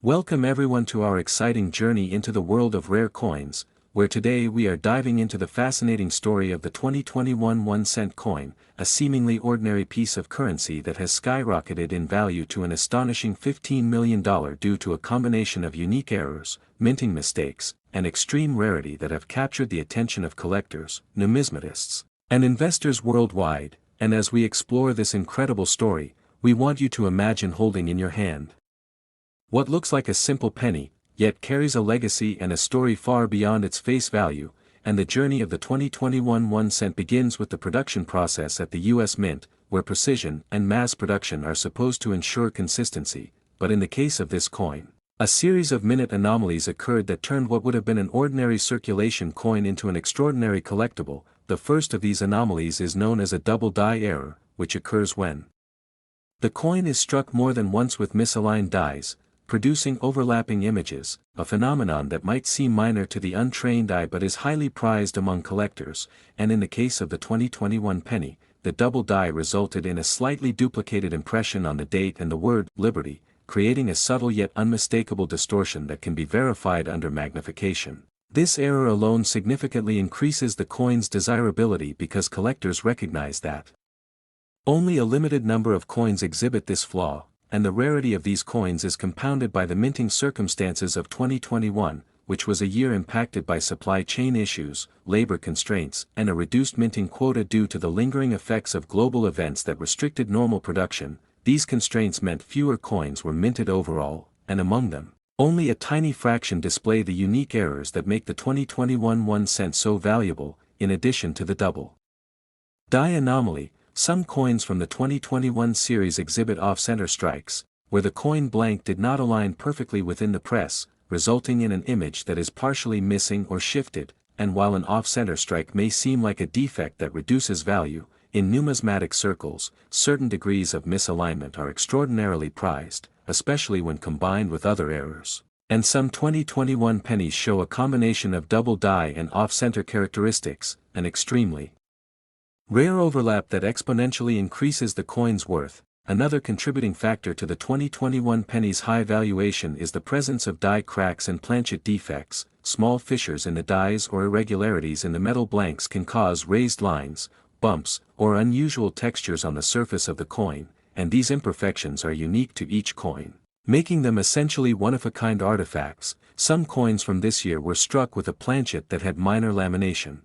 Welcome everyone to our exciting journey into the world of rare coins, where today we are diving into the fascinating story of the 2021 1-cent coin, a seemingly ordinary piece of currency that has skyrocketed in value to an astonishing $15 million due to a combination of unique errors, minting mistakes, and extreme rarity that have captured the attention of collectors, numismatists, and investors worldwide. And as we explore this incredible story, we want you to imagine holding in your hand what looks like a simple penny, yet carries a legacy and a story far beyond its face value, and the journey of the 2021 1-cent begins with the production process at the U.S. Mint, where precision and mass production are supposed to ensure consistency, but in the case of this coin, a series of minute anomalies occurred that turned what would have been an ordinary circulation coin into an extraordinary collectible. The first of these anomalies is known as a double die error, which occurs when the coin is struck more than once with misaligned dies, producing overlapping images, a phenomenon that might seem minor to the untrained eye but is highly prized among collectors, and in the case of the 2021 penny, the double die resulted in a slightly duplicated impression on the date and the word "Liberty," creating a subtle yet unmistakable distortion that can be verified under magnification. This error alone significantly increases the coin's desirability because collectors recognize that only a limited number of coins exhibit this flaw, and the rarity of these coins is compounded by the minting circumstances of 2021, which was a year impacted by supply chain issues, labor constraints, and a reduced minting quota due to the lingering effects of global events that restricted normal production. These constraints meant fewer coins were minted overall, and among them, only a tiny fraction display the unique errors that make the 2021 1-cent so valuable. In addition to the double die anomaly, some coins from the 2021 series exhibit off-center strikes, where the coin blank did not align perfectly within the press, resulting in an image that is partially missing or shifted. And while an off-center strike may seem like a defect that reduces value, in numismatic circles, certain degrees of misalignment are extraordinarily prized, especially when combined with other errors. And some 2021 pennies show a combination of double die and off-center characteristics, an extremely rare overlap that exponentially increases the coin's worth. Another contributing factor to the 2021 penny's high valuation is the presence of die cracks and planchet defects. Small fissures in the dies or irregularities in the metal blanks can cause raised lines, bumps, or unusual textures on the surface of the coin, and these imperfections are unique to each coin, making them essentially one-of-a-kind artifacts. Some coins from this year were struck with a planchet that had minor lamination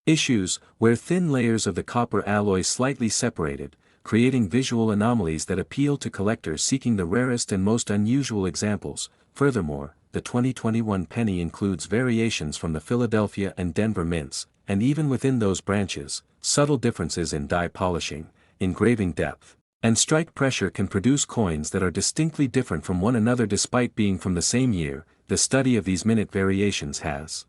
issues, where thin layers of the copper alloy slightly separated, creating visual anomalies that appeal to collectors seeking the rarest and most unusual examples. Furthermore, the 2021 penny includes variations from the Philadelphia and Denver mints, and even within those branches, subtle differences in die polishing, engraving depth, and strike pressure can produce coins that are distinctly different from one another despite being from the same year. The study of these minute variations has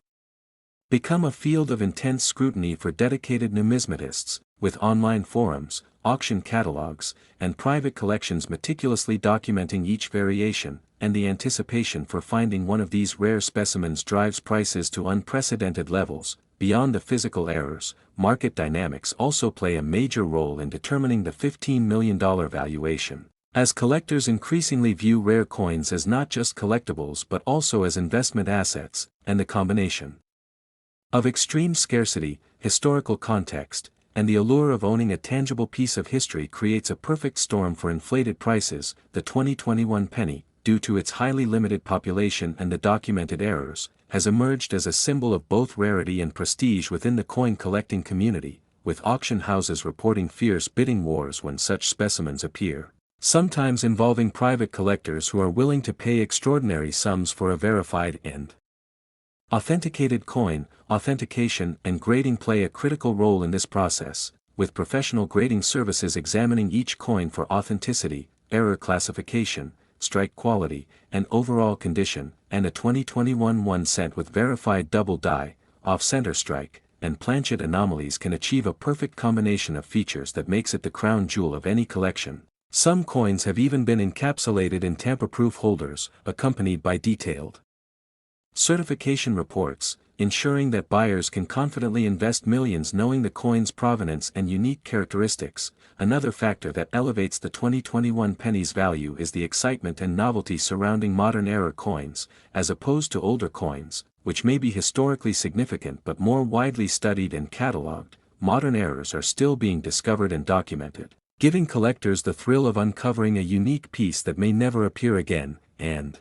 become a field of intense scrutiny for dedicated numismatists, with online forums, auction catalogs, and private collections meticulously documenting each variation, and the anticipation for finding one of these rare specimens drives prices to unprecedented levels. Beyond the physical errors, market dynamics also play a major role in determining the $15 million valuation, as collectors increasingly view rare coins as not just collectibles but also as investment assets, and the combination of extreme scarcity, historical context, and the allure of owning a tangible piece of history creates a perfect storm for inflated prices. The 2021 penny, due to its highly limited population and the documented errors, has emerged as a symbol of both rarity and prestige within the coin collecting community, with auction houses reporting fierce bidding wars when such specimens appear, sometimes involving private collectors who are willing to pay extraordinary sums for a verified and authenticated coin. Authentication and grading play a critical role in this process, with professional grading services examining each coin for authenticity, error classification, strike quality, and overall condition. And a 2021 1-cent with verified double die, off-center strike, and planchet anomalies can achieve a perfect combination of features that makes it the crown jewel of any collection. Some coins have even been encapsulated in tamper-proof holders, accompanied by detailed certification reports. ensuring that buyers can confidently invest millions knowing the coin's provenance and unique characteristics. Another factor that elevates the 2021 penny's value is the excitement and novelty surrounding modern era coins, as opposed to older coins, which may be historically significant but more widely studied and catalogued. Modern eras are still being discovered and documented, giving collectors the thrill of uncovering a unique piece that may never appear again. And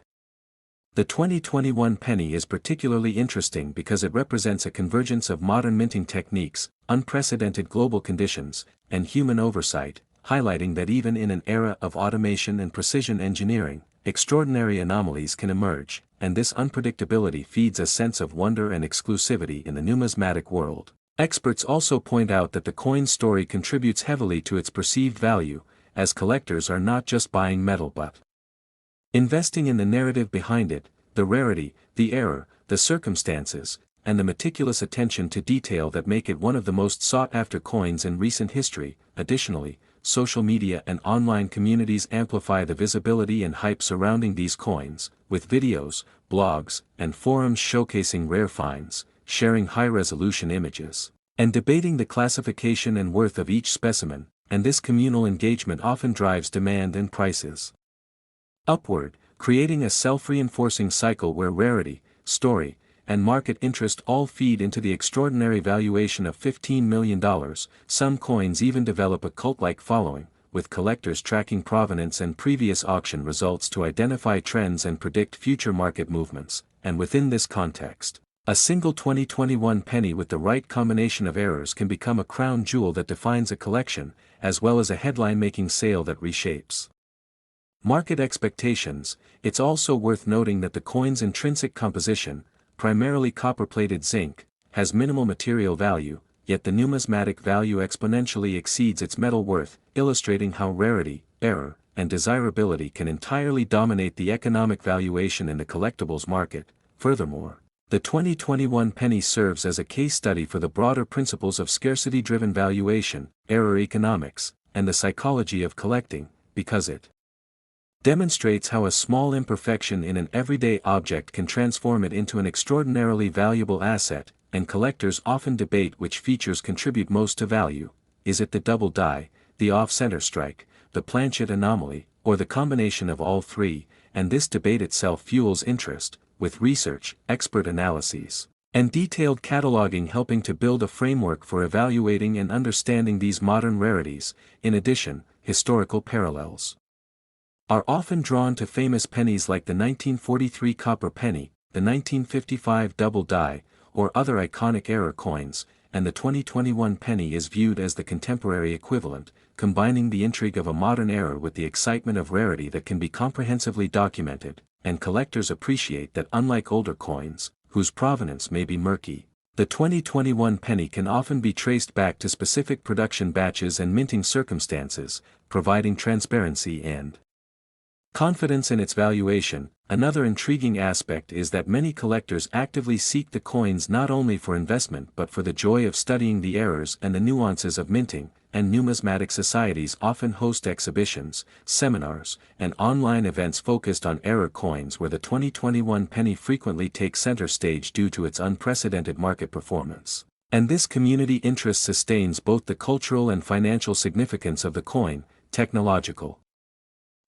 the 2021 penny is particularly interesting because it represents a convergence of modern minting techniques, unprecedented global conditions, and human oversight, highlighting that even in an era of automation and precision engineering, extraordinary anomalies can emerge, and this unpredictability feeds a sense of wonder and exclusivity in the numismatic world. Experts also point out that the coin's story contributes heavily to its perceived value, as collectors are not just buying metal but investing in the narrative behind it, the rarity, the error, the circumstances, and the meticulous attention to detail that make it one of the most sought-after coins in recent history. Additionally, social media and online communities amplify the visibility and hype surrounding these coins, with videos, blogs, and forums showcasing rare finds, sharing high-resolution images, and debating the classification and worth of each specimen, and this communal engagement often drives demand and prices upward, creating a self-reinforcing cycle where rarity, story, and market interest all feed into the extraordinary valuation of $15 million. Some coins even develop a cult-like following, with collectors tracking provenance and previous auction results to identify trends and predict future market movements. And within this context, a single 2021 penny with the right combination of errors can become a crown jewel that defines a collection, as well as a headline-making sale that reshapes market expectations. It's also worth noting that the coin's intrinsic composition, primarily copper-plated zinc, has minimal material value, yet the numismatic value exponentially exceeds its metal worth, illustrating how rarity, error, and desirability can entirely dominate the economic valuation in the collectibles market. Furthermore, the 2021 penny serves as a case study for the broader principles of scarcity-driven valuation, error economics, and the psychology of collecting, because it demonstrates how a small imperfection in an everyday object can transform it into an extraordinarily valuable asset, and collectors often debate which features contribute most to value. Is it the double die, the off-center strike, the planchet anomaly, or the combination of all three? And this debate itself fuels interest, with research, expert analyses, and detailed cataloging helping to build a framework for evaluating and understanding these modern rarities. In addition, historical parallels are often drawn to famous pennies like the 1943 copper penny, the 1955 double die, or other iconic era coins, and the 2021 penny is viewed as the contemporary equivalent, combining the intrigue of a modern era with the excitement of rarity that can be comprehensively documented. And collectors appreciate that unlike older coins, whose provenance may be murky, the 2021 penny can often be traced back to specific production batches and minting circumstances, providing transparency and confidence in its valuation. Another intriguing aspect is that many collectors actively seek the coins not only for investment but for the joy of studying the errors and the nuances of minting, and numismatic societies often host exhibitions, seminars, and online events focused on error coins where the 2021 penny frequently takes center stage due to its unprecedented market performance. And this community interest sustains both the cultural and financial significance of the coin. Technological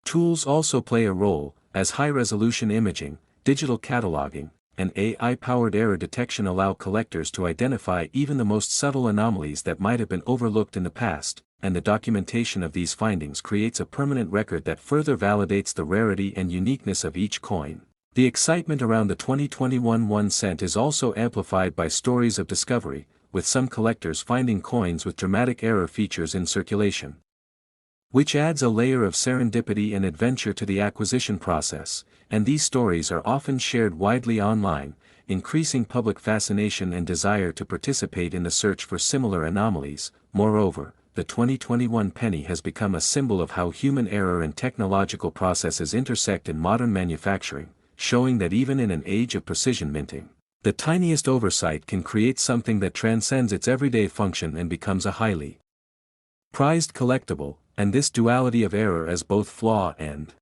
tools also play a role, as high-resolution imaging, digital cataloging, and AI-powered error detection allow collectors to identify even the most subtle anomalies that might have been overlooked in the past, and the documentation of these findings creates a permanent record that further validates the rarity and uniqueness of each coin. The excitement around the 2021 1 cent is also amplified by stories of discovery, with some collectors finding coins with dramatic error features in circulation, which adds a layer of serendipity and adventure to the acquisition process, and these stories are often shared widely online, increasing public fascination and desire to participate in the search for similar anomalies. Moreover, the 2021 penny has become a symbol of how human error and technological processes intersect in modern manufacturing, showing that even in an age of precision minting, the tiniest oversight can create something that transcends its everyday function and becomes a highly prized collectible. And this duality of error as both flaw and